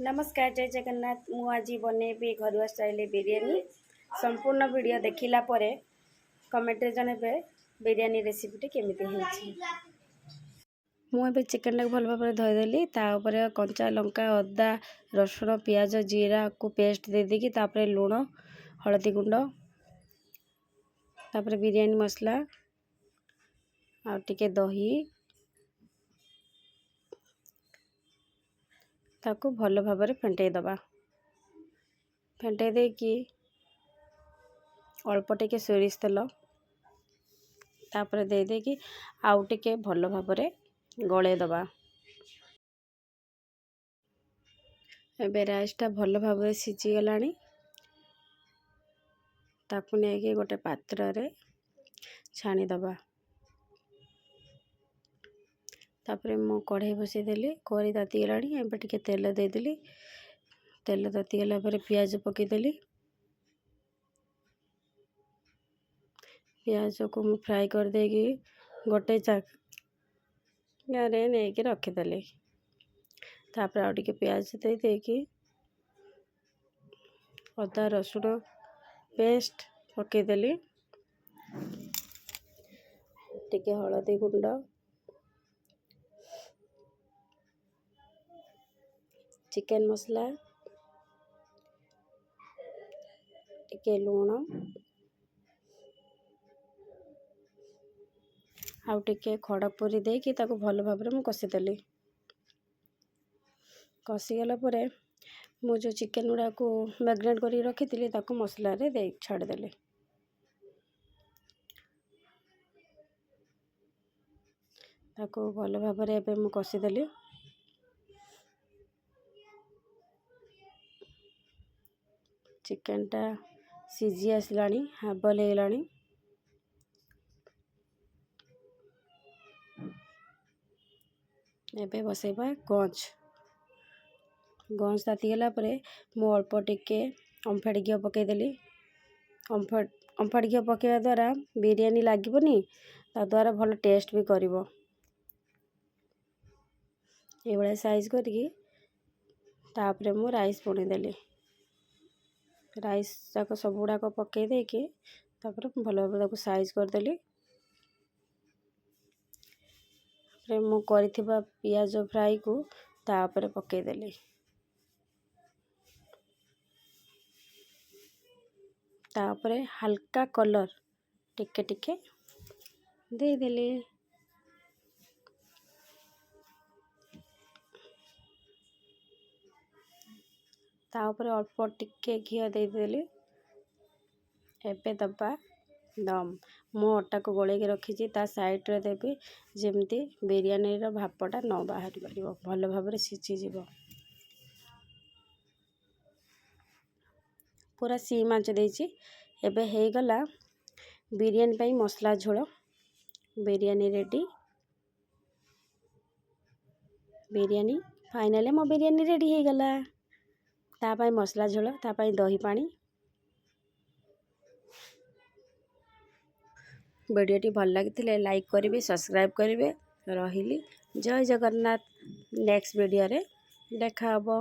नमस्कार जय जगन्नाथ मु आज बनैबी घरुआ स्टाइल बिरियानी संपूर्ण वीडियो देखिला परे कमेंट रे जणेबे बिरियानी रेसिपी केमिति होईछि। मु एबे चिकन टाक भल भाव धोईदेली तापर कंचा लंका अदा रसुण पियाज जीरा को पेस्ट दे देकी तापर लूण हळदी गुंड तापर बिरियानी मसला आ टिके दही ताको भल भाव फेंटे दबा। फेंटे देकी अल्प टिके सोरिष तेल तापर दे देकी आउ टिके भल भाव गले दबा। एबे राइसटा भल भाव सिझी गलानी ताकू नेकी गोटे पात्र रे छाणी दबा। तापर मु कढ़ाई बसई देली कढ़ाई ताती गलानी एबे टिके तेल दे देली तेल ताती गला पर प्याज पकई देली प्याज को मु फ्राई कर देगी गोटे जारे नेकी रखी देली तापर आ टिके प्याज दे देकी अदा रसुण पेस्ट पकई देली टिके हळदी गुंड चिकन मसला टिके लूण आउ टिके खड़पुरी देकी ताको भल भाव मु कषिदेली कषिगला परे मु जो चिकन गुड़ा को मैग्नेट कर रखी ताको मसला रे दे छाड़देली ताको भल भाव मु कषिदेली चिकन टा सीझी आसलानी हाफ बॉयल होगलानी एबे बसैबा गंज तातीगला परे मु अल्प टिके ओमफेड घी पकईदेली ओमफेड घी पकईवा द्वारा बिरियानी लागबनी ता द्वारा भल टेस्ट भी करिवो। ए बळे साइज करके तापरे मु राइस पुणीदेली राइस जाक सब गुड़ाक पकई देकी तापर भल भाव साइज करदेली मु करिथिबा पियाज फ्राई को तापर पकईदेली तापर हल्का कलर टिके टिके दे देली तापर अल्प टिके घी दे देली एबे दबा दम मु अटा को गोले के रखी ता साइड रे देबी जेमती बिरियानी रो भापटा न बाहरी परिबो भल भाव सिझी जीवो। पूरा सीम आंच देछि एबे हे गला बिरियानी पई मसला झोल बिरियानी रेडी बिरियानी फाइनली मो बिरियानी रेडी हे गला ता पई मसला झोल ता पई दही पानी। वीडियोटी भल लगी लाइक करेंगे सब्सक्राइब करेंगे रही जय जगन्नाथ नेक्स्ट वीडियो रे देखा हबो।